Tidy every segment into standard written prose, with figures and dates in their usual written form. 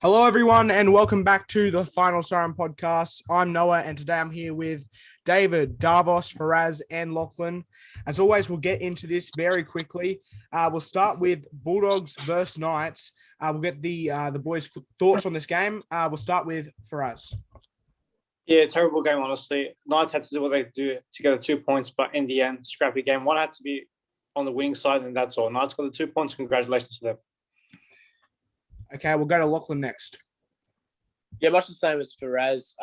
Hello, everyone, and welcome back to the Final Siren podcast. I'm Noah, and today I'm here with David, Davos, Faraz, and Lachlan. As always, we'll get into this very quickly. We'll start with Bulldogs versus Knights. We'll get the boys' thoughts on this game. We'll start with Faraz. Yeah, terrible game, honestly. Knights had to do what they do to get the 2 points, but in the end, scrappy game. One had to be on the winning side, and that's all. Knights got the 2 points. Congratulations to them. Okay, we'll go to Lachlan next. Yeah, much the same as Faraz.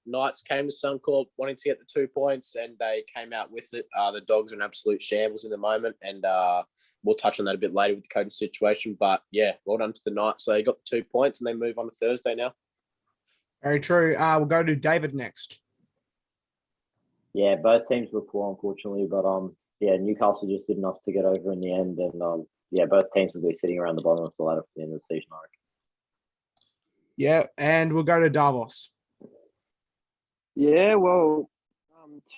Knights came to Suncorp wanting to get the 2 points, and they came out with it. The Dogs are in absolute shambles in the moment, and we'll touch on that a bit later with the coaching situation. But yeah, well done to the Knights. They got the 2 points, and they move on to Thursday now. Very true. We'll go to David next. Yeah, both teams were poor, unfortunately, but Newcastle just did enough to get over in the end, and both teams will be sitting around the bottom of the ladder for the end of the season, I reckon. Yeah, and we'll go to Davos. Yeah, well,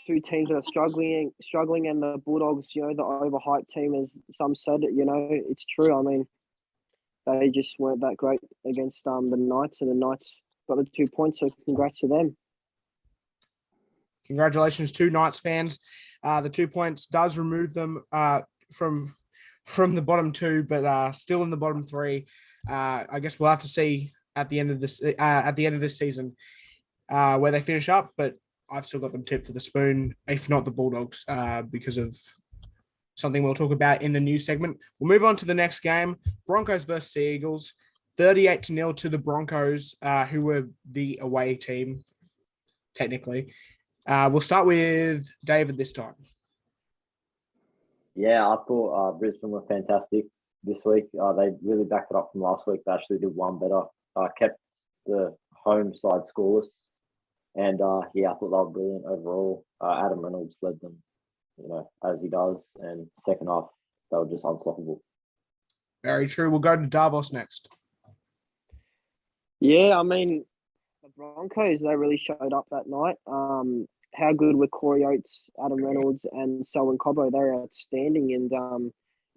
two teams that are struggling, and the Bulldogs, the overhyped team, as some said, it's true. I mean, they just weren't that great against the Knights, and the Knights got the 2 points, so congrats to them. Congratulations to Knights fans. The 2 points does remove them from the bottom two, but still in the bottom three. I guess we'll have to see at the end of this season where they finish up, but I've still got them tipped for the spoon, if not the Bulldogs, because of something we'll talk about in the news segment. We'll move on to the next game, Broncos versus Sea Eagles, 38-0 to the Broncos, who were the away team, technically. We'll start with David this time. Yeah, I thought Brisbane were fantastic this week. They really backed it up from last week. They actually did one better. Kept the home side scoreless. And, I thought they were brilliant overall. Adam Reynolds led them, as he does. And second half, they were just unstoppable. Very true. We'll go to Davos next. Yeah, I mean, the Broncos, they really showed up that night. How good were Corey Oates, Adam Reynolds, and Selwyn Cobbo? They're outstanding, and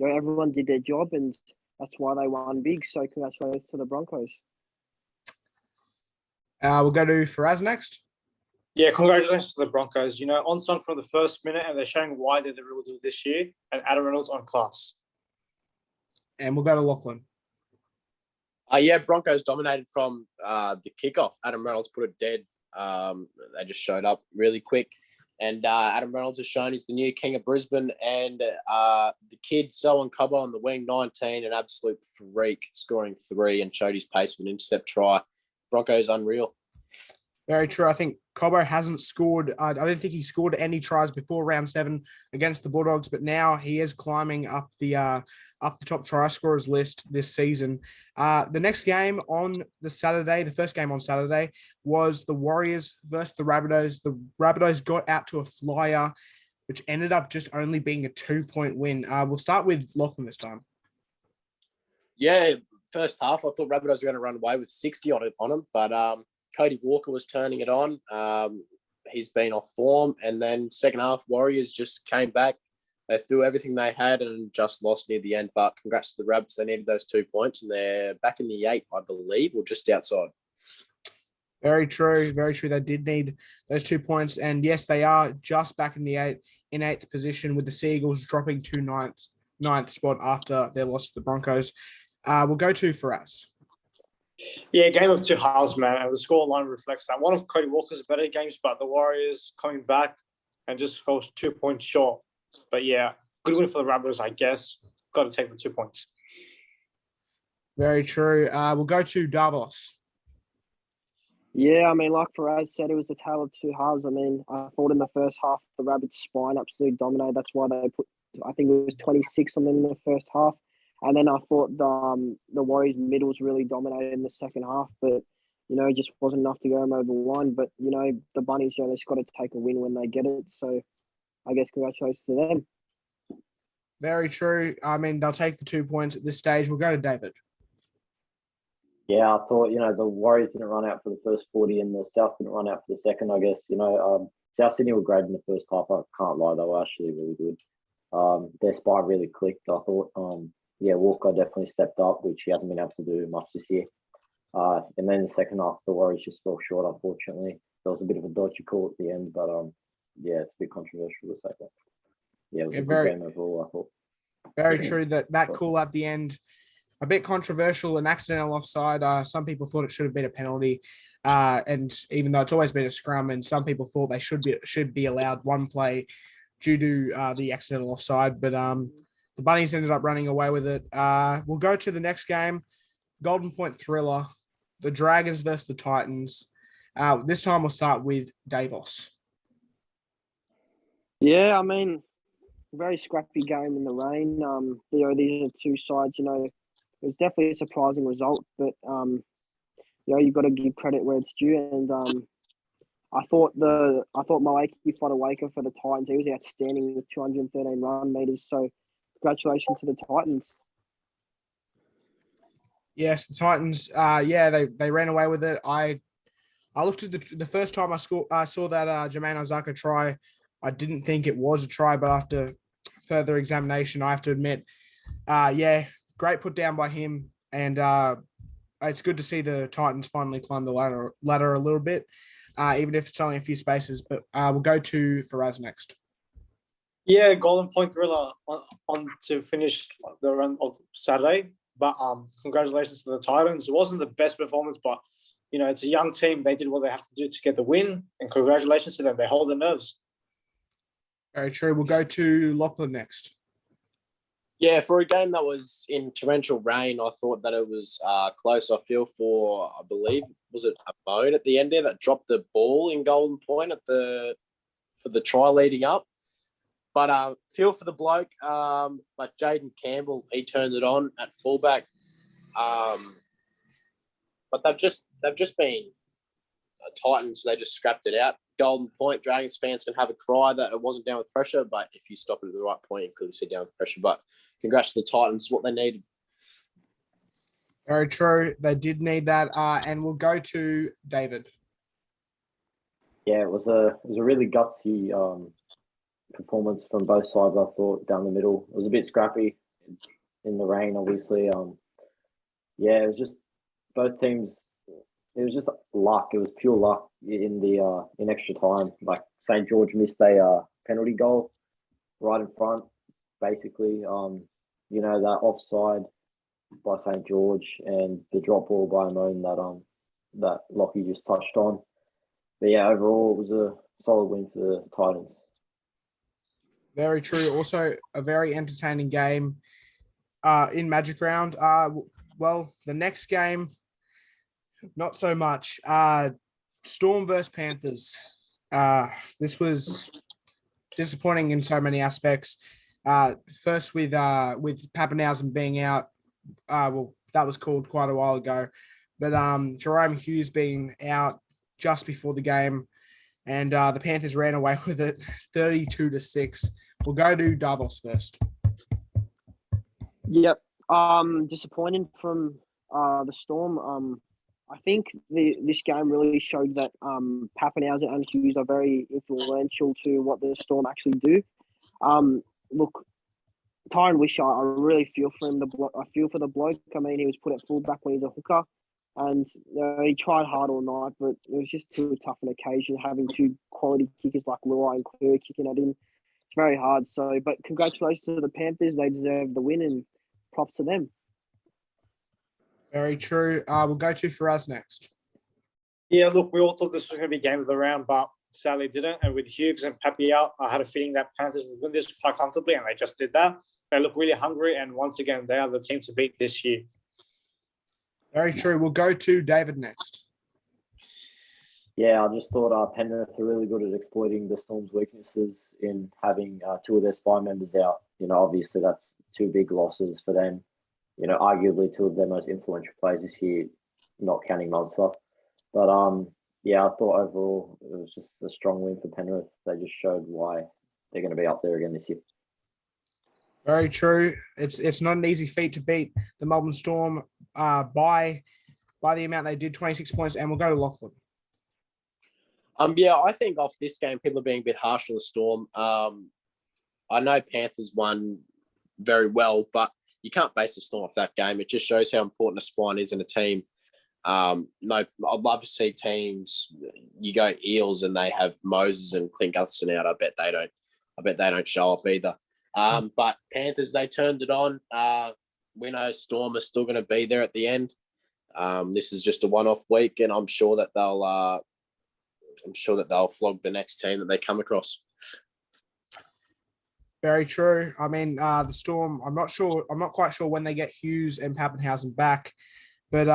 everyone did their job, and that's why they won big. So congratulations to the Broncos. We'll go to Faraz next. Yeah, congratulations to the Broncos. On song from the first minute, and they're showing why they're the real deal this year, and Adam Reynolds on class. And we'll go to Lachlan. Broncos dominated from the kickoff. Adam Reynolds put it dead. They just showed up really quick. And Adam Reynolds has shown he's the new king of Brisbane. And the kid, Selwyn Cobbo on the wing, 19, an absolute freak, scoring 3 and showed his pace with an intercept try. Broncos unreal. Very true. I think Cobbo hasn't scored. I don't think he scored any tries before round 7 against the Bulldogs, but now he is climbing up the top try scorers list this season. The next game on the Saturday, the first game on Saturday, was the Warriors versus the Rabbitohs. The Rabbitohs got out to a flyer, which ended up just only being a 2-point win. We'll start with Lachlan this time. Yeah, first half, I thought Rabbitohs were going to run away with 60 on them, but Cody Walker was turning it on. He's been off form. And then second half, Warriors just came back. They threw everything they had and just lost near the end. But congrats to the Rabs. They needed those 2 points, and they're back in the 8, I believe, or just outside. Very true. Very true. They did need those 2 points. And yes, they are just back in the 8th position, with the Sea Eagles dropping to ninth spot after their loss to the Broncos. We'll go to Faraz. Yeah, game of two halves, man, and the scoreline reflects that. One of Cody Walker's better games, but the Warriors coming back and just fell 2 points short. But yeah, good win for the Rabbitohs, I guess. Got to take the 2 points. Very true. We'll go to Davos. Yeah, I mean, like Faraz said, it was a tale of two halves. I mean, I thought in the first half, the Rabbits' spine absolutely dominated. That's why they put, I think it was 26 on them in the first half. And then I thought the Warriors' middles really dominated in the second half, but, it just wasn't enough to go them over one. But, the Bunnies, they just got to take a win when they get it. So I guess congratulations to them. Very true. I mean, they'll take the 2 points at this stage. We'll go to David. Yeah, I thought, the Warriors didn't run out for the first 40 and the South didn't run out for the second, I guess. South Sydney were great in the first half. I can't lie, they were actually really good. Their spy really clicked, I thought. Walker definitely stepped up, which he hasn't been able to do much this year. And then the second half, the Warriors just fell short, unfortunately. There was a bit of a dodgy call at the end, but yeah, it's a bit controversial to say that. Yeah, it was a good game overall, I thought. Very true that call at the end, a bit controversial, an accidental offside. Some people thought it should have been a penalty. And even though it's always been a scrum, and some people thought they should be allowed one play due to the accidental offside. But the Bunnies ended up running away with it. We'll go to the next game, Golden Point Thriller, the Dragons versus the Titans. This time we'll start with Davos. Yeah, I mean, very scrappy game in the rain. These are two sides. You know, it was definitely a surprising result, but you know, you've got to give credit where it's due. And I thought Malaki Fodawaker for the Titans, he was outstanding with 213 run meters. So congratulations to the Titans. Yes, the Titans. They ran away with it. I looked at the first time I saw that Jermaine Ozaka try. I didn't think it was a try, but after further examination, I have to admit, great put down by him. And it's good to see the Titans finally climb the ladder a little bit, even if it's only a few spaces. But we'll go to Faraz next. Yeah, Golden Point Thriller on to finish the run of Saturday. But congratulations to the Titans. It wasn't the best performance, but you know, it's a young team. They did what they have to do to get the win, and congratulations to them. They hold their nerves. Very true. We'll go to Lachlan next. Yeah, for a game that was in torrential rain, I thought that it was close. I feel for, I believe, was it a Bone at the end there that dropped the ball in Golden Point for the try leading up. But feel for the bloke. But Jaden Campbell, he turned it on at fullback. But they've just been Titans. They just scrapped it out. Golden Point, Dragons fans can have a cry that it wasn't down with pressure, but if you stop it at the right point, you could see down with pressure. But congrats to the Titans, what they needed. Very true. They did need that. And we'll go to David. Yeah, it was a really gutsy performance from both sides, I thought, down the middle. It was a bit scrappy in the rain, obviously. It was just both teams. It was just luck. It was pure luck in extra time. Like St. George missed a penalty goal right in front, basically. You know, that offside by St. George and the drop ball by Amon that Lockie just touched on. But yeah, overall it was a solid win for the Titans. Very true. Also, a very entertaining game in Magic Round. Well, the next game, not so much. Storm versus Panthers. This was disappointing in so many aspects. First with Pappenhausen being out. That was called quite a while ago. But Jerome Hughes being out just before the game. And the Panthers ran away with it 32-6. We'll go to Davos first. Yep. Disappointing from the Storm. I think this game really showed that Pappenhausen and Hughes are very influential to what the Storm actually do. Look, Tyron Wishart, I really feel for him. I feel for the bloke. I mean, he was put at fullback when he's a hooker, and he tried hard all night, but it was just too tough an occasion having two quality kickers like Luai and Clear kicking at him. It's very hard. So, but congratulations to the Panthers. They deserve the win, and props to them. Very true. We'll go to Faraz next. Yeah, look, we all thought this was going to be game of the round, but sadly didn't. And with Hughes and Pappy out, I had a feeling that Panthers would win this quite comfortably, and they just did that. They look really hungry, and once again, they are the team to beat this year. Very true. We'll go to David next. Yeah, I just thought Penrith are really good at exploiting the Storm's weaknesses in having two of their spine members out. You know, obviously that's two big losses for them. You know, arguably two of their most influential players this year, not counting Munster. But I thought overall it was just a strong win for Penrith. They just showed why they're going to be up there again this year. Very true. It's not an easy feat to beat the Melbourne Storm by the amount they did, 26 points, and we'll go to Lachlan. I think off this game, people are being a bit harsh on the Storm. I know Panthers won very well, but you can't base the Storm off that game. It just shows how important a spine is in a team. No, I'd love to see teams. You go Eels and they have Moses and Clint Gutherson out. I bet they don't show up either. But Panthers, they turned it on. We know Storm are still going to be there at the end. This is just a one-off week, and I'm sure that they'll flog the next team that they come across. Very true. I mean, the Storm. I'm not quite sure when they get Hughes and Pappenhausen back, but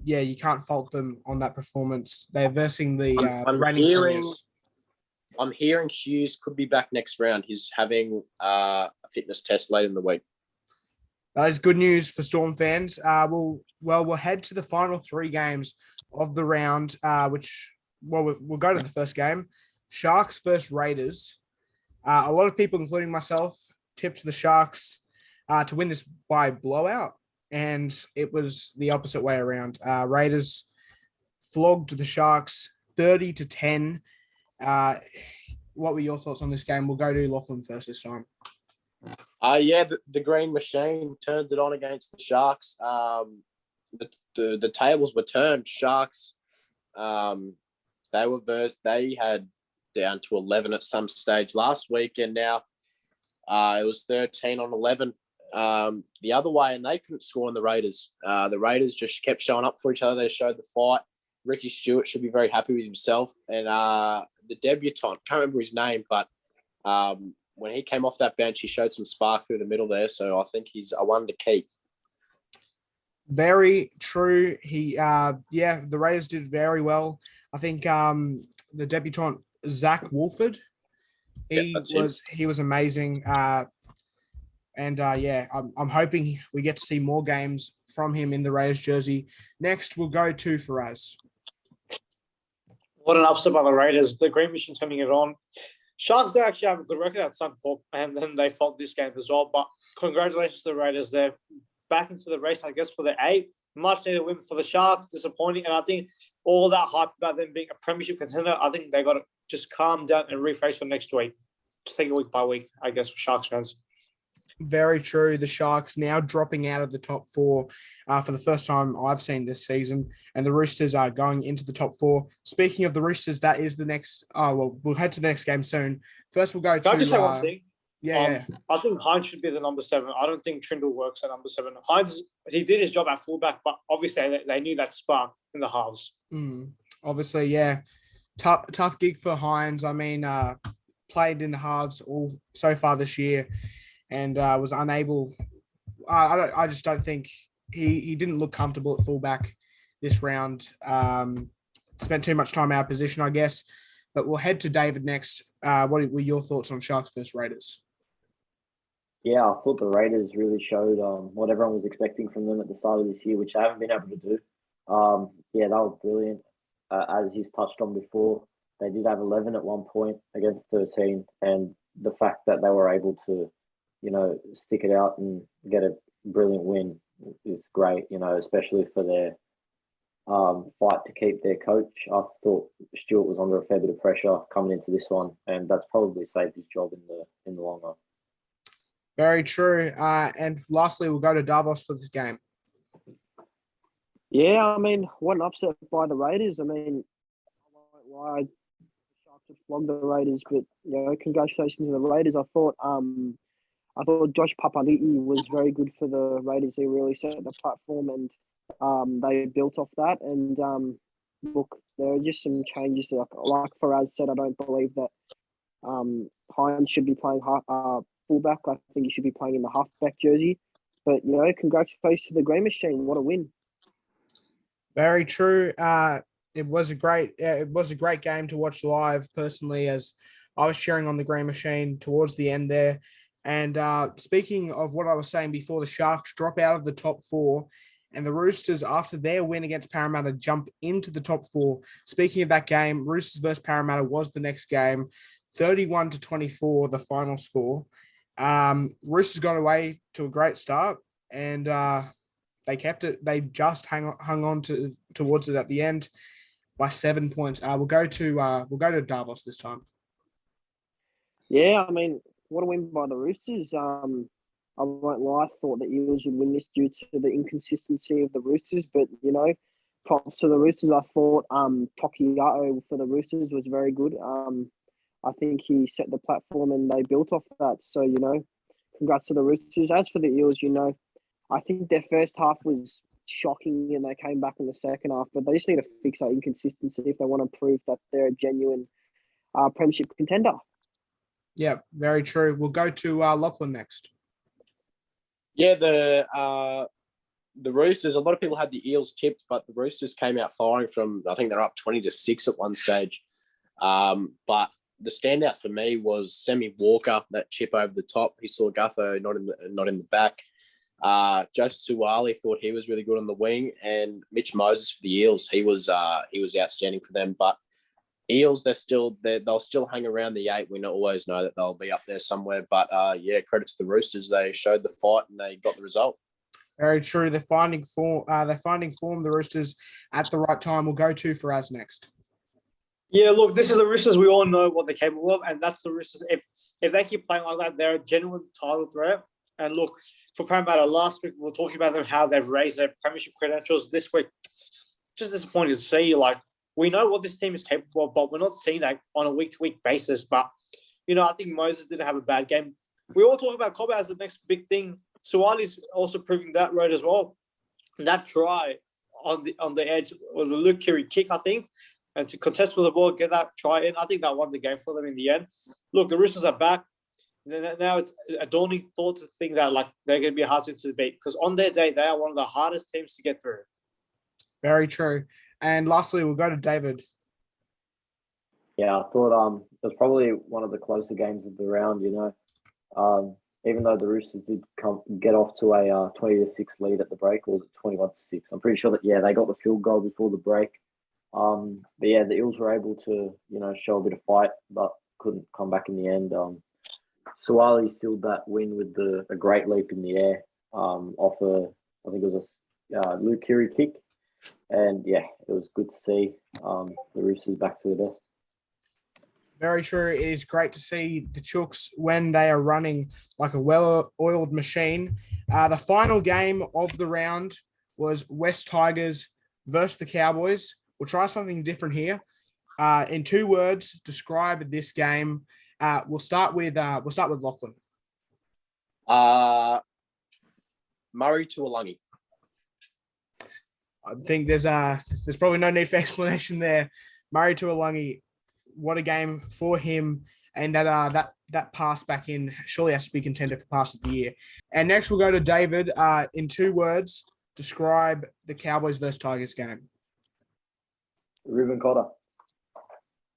you can't fault them on that performance. They're versing the reigning premiers. I'm hearing Hughes could be back next round. He's having a fitness test later in the week. That is good news for Storm fans. We'll head to the final 3 games of the round, we'll go to the first game. Sharks versus Raiders. A lot of people, including myself, tipped the Sharks to win this by blowout, and it was the opposite way around. Raiders flogged the Sharks 30-10. What were your thoughts on this game? We'll go to Lachlan first this time. The Green Machine turned it on against the Sharks. The tables were turned. Sharks, they had down to 11 at some stage last week, and now it was 13-11 the other way, and they couldn't score on the Raiders. The Raiders just kept showing up for each other. They showed the fight. Ricky Stewart should be very happy with himself, and the debutant, can't remember his name, but when he came off that bench, he showed some spark through the middle there. So I think he's a one to keep. Very true. The Raiders did very well. I think the debutant Zach Wolford, he was amazing. I'm hoping we get to see more games from him in the Raiders jersey. Next, we'll go to Faraz. What an upset by the Raiders. The Green Machine turning it on. Sharks do actually have a good record at Suncorp, and then they fought this game as well. But congratulations to the Raiders. They're back into the race, I guess, for the 8. Much needed win for the Sharks. Disappointing. And I think all that hype about them being a premiership contender, I think they got to just calm down and rephrase for next week. Just take it week by week, I guess, for Sharks fans. Very true. The Sharks now dropping out of the top 4 for the first time I've seen this season, and the Roosters are going into the top 4. Speaking of the Roosters, that is the next. We'll head to the next game soon. First, we'll go to. Can I just say one thing? Yeah. I think Hines should be the number 7. I don't think Trindle works at number 7. Hines, he did his job at fullback, but obviously they knew that spark in the halves. Obviously, yeah. Tough gig for Hines. I mean, played in the halves all so far this year, and was unable. I just don't think he didn't look comfortable at fullback this round. Spent too much time out of position, I guess. But we'll head to David next. What were your thoughts on Sharks versus Raiders? Yeah, I thought the Raiders really showed what everyone was expecting from them at the start of this year, which they haven't been able to do. They were brilliant. As you've touched on before, they did have 11 at one point against 13, and the fact that they were able to, stick it out and get a brilliant win is great, especially for their fight to keep their coach. I thought Stewart was under a fair bit of pressure coming into this one, and that's probably saved his job in the long run. Very true. And lastly, we'll go to Davos for this game. Yeah, I mean, what an upset by the Raiders. I mean, I won't lie, the Sharks have flogged the Raiders, but congratulations to the Raiders. I thought Josh Papali'i was very good for the Raiders. He really set the platform, and they built off that. And look, there are just some changes. Like Faraz said, I don't believe that Hines should be playing fullback. I think he should be playing in the halfback jersey. But congratulations to the Green Machine. What a win! Very true. It was a great game to watch live. Personally, as I was cheering on the Green Machine towards the end there. And speaking of what I was saying before, the Sharks drop out of the top 4, and the Roosters, after their win against Parramatta, jump into the top 4. Speaking of that game, Roosters versus Parramatta was the next game, 31-24, the final score. Roosters got away to a great start, and they kept it. They just hung on towards it at the end by 7 points. We'll go to Davos this time. Yeah, I mean, what a win by the Roosters. I won't lie, I thought the Eels would win this due to the inconsistency of the Roosters, but, props to the Roosters. I thought Tokiato for the Roosters was very good. I think he set the platform and they built off that. So, congrats to the Roosters. As for the Eels, I think their first half was shocking and they came back in the second half, but they just need to fix that inconsistency if they want to prove that they're a genuine premiership contender. Yeah, very true. We'll go to Lachlan next. Yeah, the Roosters, a lot of people had the Eels tipped, but the Roosters came out firing from, I think they're up 20-6 at one stage. But the standouts for me was Semi Walker, that chip over the top. He saw Gutho not in the back. Joseph Suwali thought he was really good on the wing, and Mitch Moses for the Eels. He was outstanding for them. But Eels, they'll still hang around the 8. We always know that they'll be up there somewhere. But credit to the Roosters. They showed the fight and they got the result. Very true. They're finding form. The Roosters at the right time. We'll go to Faraz next. Yeah, look, this is the Roosters. We all know what they're capable of, and that's the Roosters. If they keep playing like that, they're a genuine title threat. And look, for Parramatta, last week we were talking about them, how they've raised their premiership credentials. This week, just disappointed to see. We know what this team is capable of, but we're not seeing that on a week-to-week basis. But, I think Moses didn't have a bad game. We all talk about Cobb as the next big thing. Suwali's also proving that road as well. And that try on the edge was a Luke Keary kick, I think. And to contest for the ball, get that try in, I think that won the game for them in the end. Look, the Roosters are back. Now it's a daunting thought to think that they're going to be a hard team to beat, because on their day, they are one of the hardest teams to get through. Very true. And lastly, we'll go to David. Yeah, I thought it was probably one of the closer games of the round, even though the Roosters did get off to a 20-6 lead at the break, or was it 21-6? I'm pretty sure that, they got the field goal before the break. But the Eels were able to, show a bit of fight, but couldn't come back in the end. Suwali sealed that win with a great leap in the air off I think it was a Luke Keary kick. And, it was good to see the Roosters back to the best. Very true. It is great to see the Chooks when they are running like a well-oiled machine. The final game of the round was West Tigers versus the Cowboys. We'll try something different here. In 2 words, describe this game. We'll start with Lachlan. Murray to Alungi. I think there's probably no need for explanation there. Murray to Alungi, what a game for him, and that pass back in surely has to be contender for pass of the year. And next we'll go to David. In 2 words, describe the Cowboys versus Tigers game. Reuben Cotter.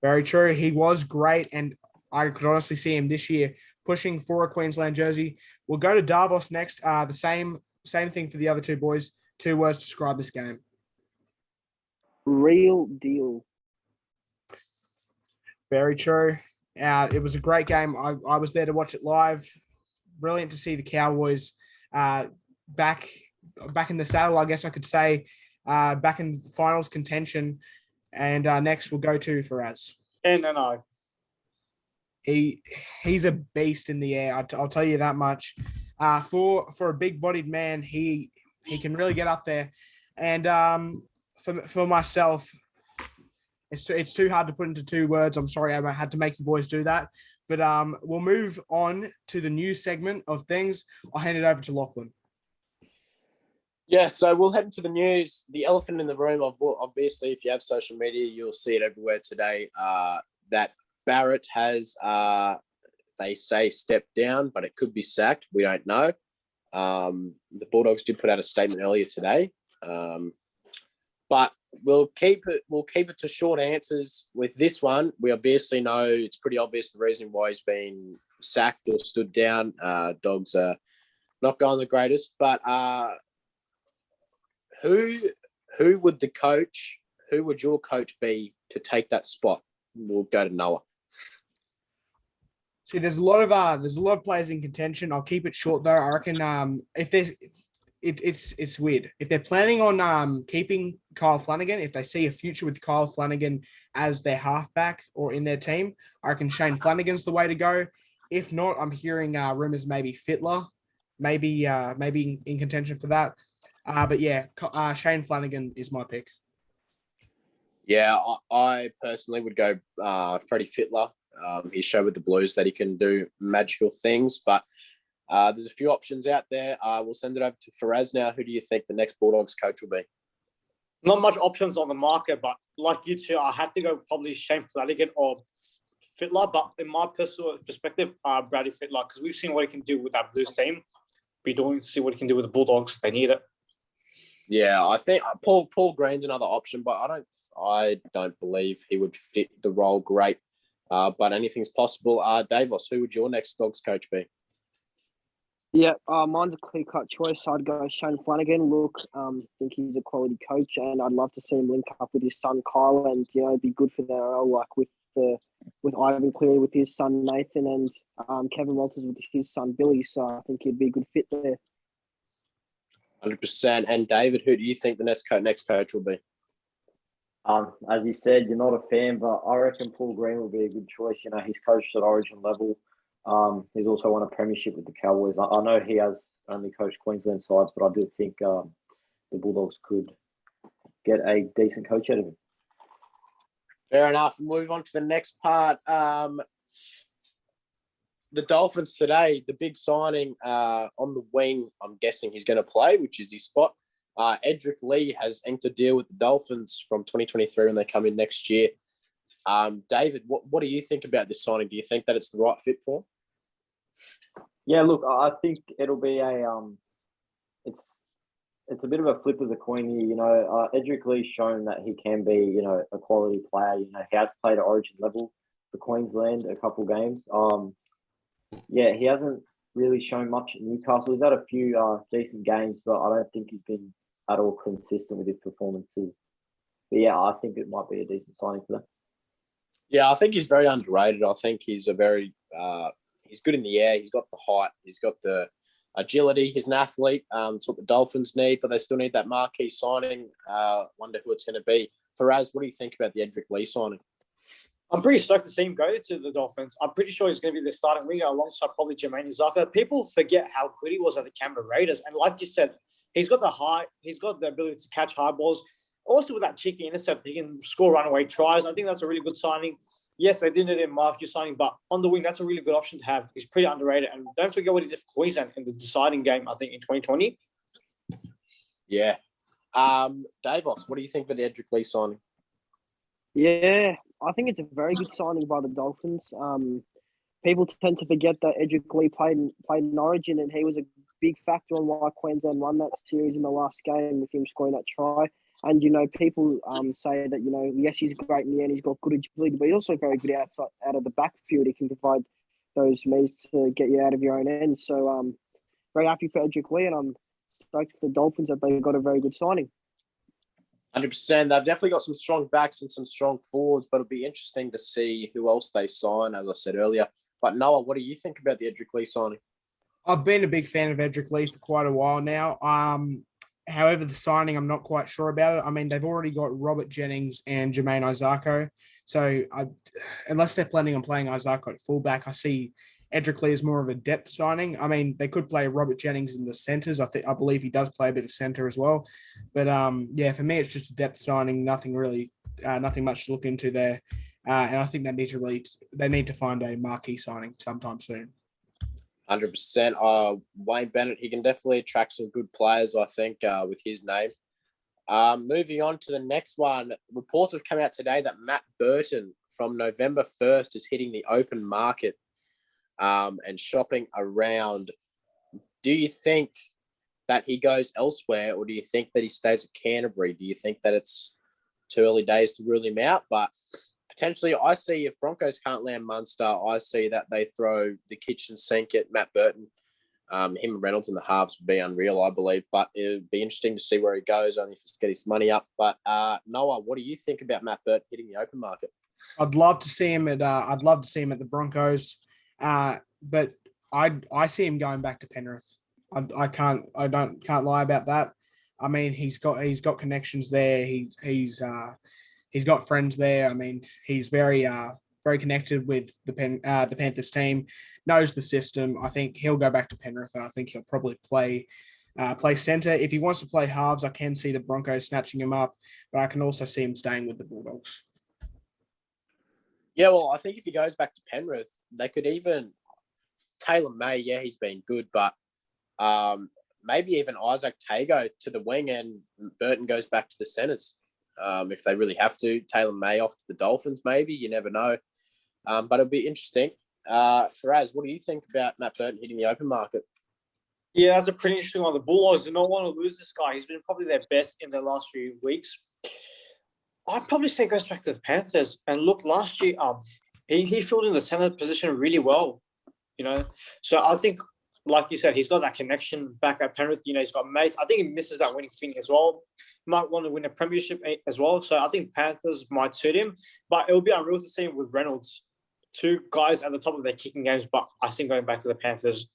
Very true. He was great, and I could honestly see him this year pushing for a Queensland jersey. We'll go to Davos next. The same thing for the other 2 boys. 2 words to describe this game. Real deal. Very true. It was a great game. I was there to watch it live. Brilliant to see the Cowboys back in the saddle, I guess I could say, back in finals contention. And next we'll go to Faraz. And He's a beast in the air. I'll tell you that much. For a big-bodied man, he can really get up there. And for myself, it's too hard to put into 2 words. I'm sorry I had to make you boys do that. But we'll move on to the news segment of things. I'll hand it over to Lachlan. Yeah, so we'll head into the news. The elephant in the room, obviously, if you have social media, you'll see it everywhere today, that Barrett has, they say, stepped down, but it could be sacked. We don't know. The Bulldogs did put out a statement earlier today. But we'll keep it to short answers with this one. We obviously know it's pretty obvious the reason why he's been sacked or stood down. Dogs are not going the greatest, but who would your coach be to take that spot? We'll go to Noah. See, there's a lot of players in contention. I'll keep it short though. I reckon it's weird. If they're planning on keeping Kyle Flanagan, if they see a future with Kyle Flanagan as their halfback or in their team, I reckon Shane Flanagan's the way to go. If not, I'm hearing rumors maybe Fittler, maybe in contention for that. But yeah, Shane Flanagan is my pick. Yeah, I personally would go Freddie Fittler. He showed with the Blues that he can do magical things, but there's a few options out there. We'll send it over to Faraz now. Who do you think the next Bulldogs coach will be? Not much options on the market, but like you two, I have to go probably Shane Flanagan or Fittler. But in my personal perspective, Brady Fittler, because we've seen what he can do with that Blues team. Be doing to see what he can do with the Bulldogs. They need it. Yeah, I think Paul Green's another option, but I don't believe he would fit the role great. But anything's possible. Davos, who would your next Dogs coach be? Yeah, mine's a clear-cut choice. I'd go Shane Flanagan. Look, I think he's a quality coach, and I'd love to see him link up with his son Kyle, and be good for the NRL, like with Ivan Cleary with his son Nathan, and Kevin Walters with his son Billy. So I think he'd be a good fit there. 100%. And David, who do you think the next coach will be? As you said, you're not a fan, but I reckon Paul Green will be a good choice. He's coached at Origin level. He's also won a premiership with the Cowboys. I know he has only coached Queensland sides, but I do think the Bulldogs could get a decent coach out of him. Fair enough. Move on to the next part. The Dolphins today, the big signing on the wing, I'm guessing he's going to play, which is his spot. Edric Lee has inked a deal with the Dolphins from 2023 when they come in next year. David, what do you think about this signing? Do you think that it's the right fit for him? Yeah, look, I think it'll be it's a bit of a flip of the coin here. Edric Lee's shown that he can be, a quality player. He has played at Origin level for Queensland a couple games. Yeah, he hasn't really shown much at Newcastle. He's had a few decent games, but I don't think he's been at all consistent with his performances. But yeah, I think it might be a decent signing for them. Yeah, I think he's very underrated. I think he's he's good in the air. He's got the height. He's got the agility. He's an athlete. It's what the Dolphins need, but they still need that marquee signing. Wonder who it's going to be. Faraz, what do you think about the Edric Lee signing? I'm pretty stoked to see him go to the Dolphins. I'm pretty sure he's going to be the starting winger alongside probably Jermaine Zaka. People forget how good he was at the Canberra Raiders. And like you said, he's got the height. He's got the ability to catch high balls. Also with that cheeky intercept, he can score runaway tries. I think that's a really good signing. Yes, they didn't need a marquee signing, but on the wing, that's a really good option to have. He's pretty underrated. And don't forget what he did for Queensland in the deciding game, I think, in 2020. Yeah. Davos, what do you think about the Edric Lee signing? Yeah, I think it's a very good signing by the Dolphins. People tend to forget that Edric Lee played in Origin, and he was a big factor on why Queensland won that series in the last game with him scoring that try. And, people say that, yes, he's great in the end. He's got good agility, but he's also very good out of the backfield. He can provide those means to get you out of your own end. So very happy for Edric Lee, and I'm stoked for the Dolphins that they got a very good signing. 100%. They've definitely got some strong backs and some strong forwards, but it'll be interesting to see who else they sign, as I said earlier. But Noah, what do you think about the Edric Lee signing? I've been a big fan of Edric Lee for quite a while now. However, the signing, I'm not quite sure about it. I mean, they've already got Robert Jennings and Jermaine Isako. So unless they're planning on playing Isako at fullback, I see Edric Lee as more of a depth signing. I mean, they could play Robert Jennings in the centres. I believe he does play a bit of centre as well. But yeah, for me, it's just a depth signing. Nothing much to look into there. And I think they need to find a marquee signing sometime soon. 100%. Wayne Bennett, he can definitely attract some good players, I think, with his name. Moving on to the next one. Reports have come out today that Matt Burton from November 1st is hitting the open market and shopping around. Do you think that he goes elsewhere, or do you think that he stays at Canterbury? Do you think that it's too early days to rule him out? But potentially, I see if Broncos can't land Munster, I see that they throw the kitchen sink at Matt Burton. Him and Reynolds in the halves would be unreal, I believe. But it would be interesting to see where he goes, only to get his money up. But Noah, what do you think about Matt Burton hitting the open market? I'd love to see him at the Broncos, but I see him going back to Penrith. I can't lie about that. I mean, he's got connections there. He's got friends there. I mean, he's very connected with the Panthers team, knows the system. I think he'll go back to Penrith. I think he'll probably play centre. If he wants to play halves, I can see the Broncos snatching him up, but I can also see him staying with the Bulldogs. Yeah, well, I think if he goes back to Penrith, they could even Taylor May. Yeah, he's been good, but maybe even Isaac Tago to the wing and Burton goes back to the centres. If they really have to, Taylor May off to the Dolphins, maybe. You never know. But it'll be interesting. Faraz, what do you think about Matt Burton hitting the open market? Yeah, that's a pretty interesting one. The Bulldogs do not want to lose this guy. He's been probably their best in the last few weeks. I'd probably say he goes back to the Panthers. And look, last year, he filled in the center position really well, you know. So I think, like you said, he's got that connection back at Penrith. You know, he's got mates. I think he misses that winning thing as well. He might want to win a premiership as well. So I think Panthers might suit him. But it will be unreal to see him with Reynolds. Two guys at the top of their kicking games, but I think going back to the Panthers.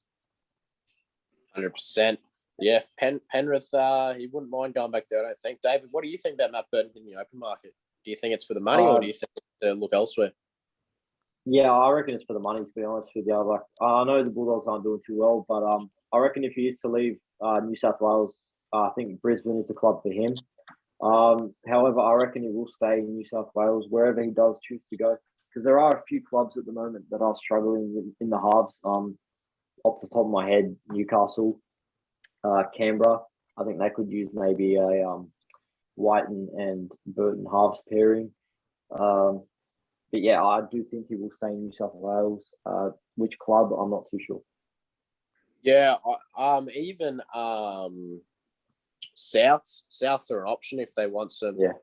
100%. Yeah, Penrith, he wouldn't mind going back there, I don't think. David, what do you think about Matt Burton in the open market? Do you think it's for the money or do you think it's to look elsewhere? Yeah, I reckon it's for the money, to be honest with you. Like, I know the Bulldogs aren't doing too well, but I reckon if he is to leave New South Wales, I think Brisbane is the club for him. However, I reckon he will stay in New South Wales, wherever he does choose to go. Because there are a few clubs at the moment that are struggling in the halves. Off the top of my head, Newcastle, Canberra. I think they could use maybe a Whiten and Burton halves pairing. But yeah, I do think he will stay in New South Wales. Which club, I'm not too sure. Yeah, even Souths are an option if they want some. Yeah.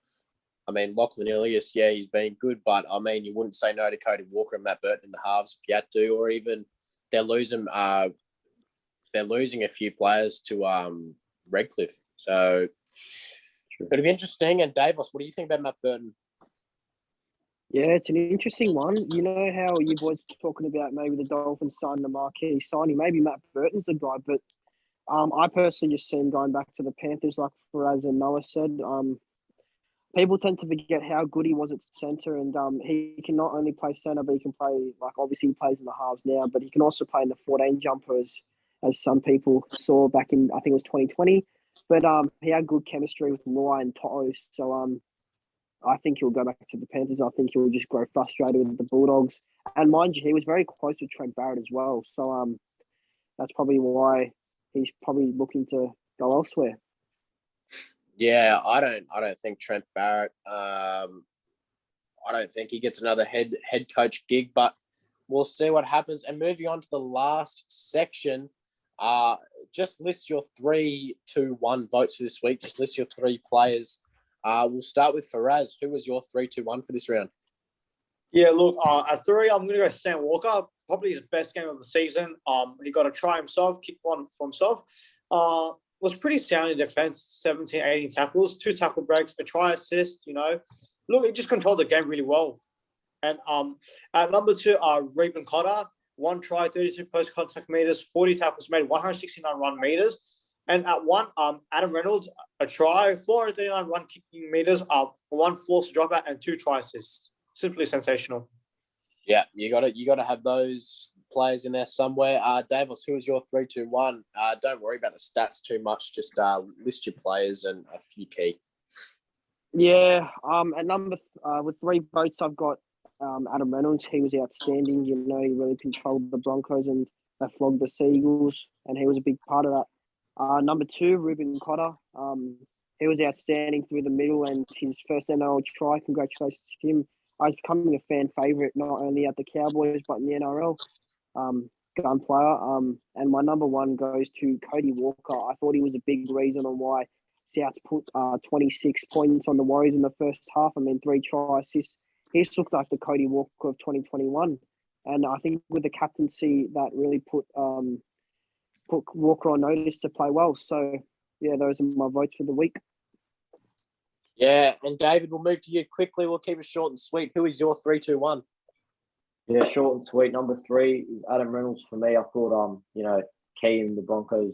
I mean, Lachlan Ilias, yeah, he's been good, but I mean, you wouldn't say no to Cody Walker and Matt Burton in the halves if you had to, or even they're losing a few players to Redcliffe. So it'll be interesting. And Davis, what do you think about Matt Burton? Yeah, it's an interesting one. You know how you boys talking about maybe the Dolphins signing a marquee signing, maybe Matt Burton's the guy, but I personally just see him going back to the Panthers, like Faraz and Noah said. People tend to forget how good he was at centre, and he can not only play centre, but he can play, like, obviously he plays in the halves now, but he can also play in the 14 jumper, as some people saw back in, I think it was 2020. But he had good chemistry with Moai and Toto, so I think he'll go back to the Panthers. I think he'll just grow frustrated with the Bulldogs. And mind you, he was very close to Trent Barrett as well, so that's probably why he's probably looking to go elsewhere. Yeah, I don't think Trent Barrett. I don't think he gets another head coach gig, but we'll see what happens. And moving on to the last section, just list your 3-2-1 votes for this week. Just list your 3 players. We'll start with Faraz. Who was your 3-2-1 for this round? Yeah, look, at 3, I'm going to go Sam Walker. Probably his best game of the season. He got a try himself, kick one for himself. Was pretty sound in defense, 17, 18 tackles, 2 tackle breaks, a try assist, you know. Look, he just controlled the game really well. And at number 2, Reuben Cotter, 1 try, 32 post-contact meters, 40 tackles made, 169 run meters. And at 1, Adam Reynolds, a try, 439 run kicking meters, 1 forced dropout, and 2 try assists. Simply sensational. Yeah, you gotta have those players in there somewhere. Davis, who is your 3-2-1? Don't worry about the stats too much. Just list your players and a few key. Yeah, at number with 3 votes, I've got Adam Reynolds. He was outstanding. You know, he really controlled the Broncos and they flogged the Seagulls, and he was a big part of that. Number 2, Reuben Cotter. He was outstanding through the middle, and his first NRL try. Congratulations to him. He's becoming a fan favourite, not only at the Cowboys but in the NRL. Gun player. And my number 1 goes to Cody Walker. I thought he was a big reason on why Souths put 26 points on the Warriors in the first half. I mean, 3 try assists. He just looked like the Cody Walker of 2021. And I think with the captaincy, that really put Walker on notice to play well. So, yeah, those are my votes for the week. Yeah, and David, we'll move to you quickly. We'll keep it short and sweet. Who is your 3-2-1? Yeah, short and sweet. Number 3 is Adam Reynolds for me. I thought, key in the Broncos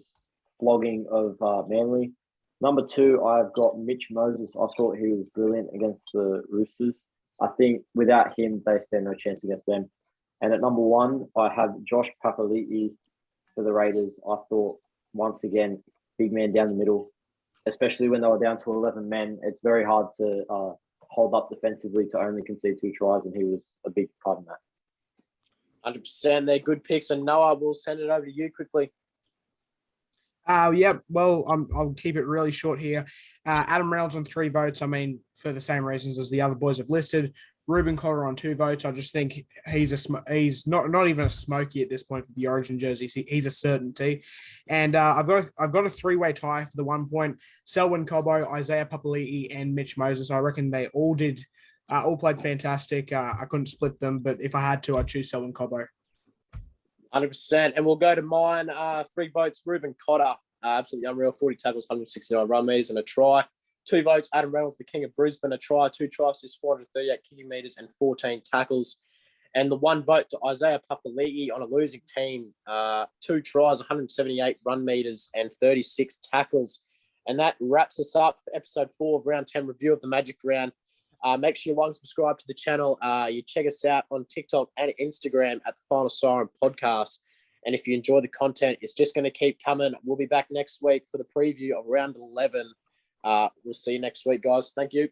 flogging of Manly. Number 2, I've got Mitch Moses. I thought he was brilliant against the Roosters. I think without him, they stand no chance against them. And at number 1, I have Josh Papali'i for the Raiders. I thought, once again, big man down the middle, especially when they were down to 11 men. It's very hard to hold up defensively to only concede 2 tries, and he was a big part in that. 100%. They're good picks. And Noah, we'll send it over to you quickly. Yeah, well, I'll keep it really short here. Adam Reynolds on 3 votes. I mean, for the same reasons as the other boys have listed. Ruben Cotter on 2 votes. I just think he's not even a smoky at this point for the Origin jerseys. He's a certainty. And I've got a 3-way tie for the 1 point. Selwyn Cobbo, Isaiah Papali'i, and Mitch Moses. I reckon they all played fantastic. I couldn't split them, but if I had to, I'd choose Selwyn Cobbo. 100%. And we'll go to mine. 3 votes, Ruben Cotter. Absolutely unreal. 40 tackles, 169 run meters and a try. 2 votes, Adam Reynolds, the King of Brisbane, a try. 2 tries, 438 kicking meters and 14 tackles. And the 1 vote to Isaiah Papali'i on a losing team. 2 tries, 178 run meters and 36 tackles. And that wraps us up for episode 4 of Round 10 review of the Magic Round. Make sure you like and subscribe to the channel. You check us out on TikTok and Instagram at the Final Siren Podcast. And if you enjoy the content, it's just going to keep coming. We'll be back next week for the preview of round 11. We'll see you next week, guys. Thank you.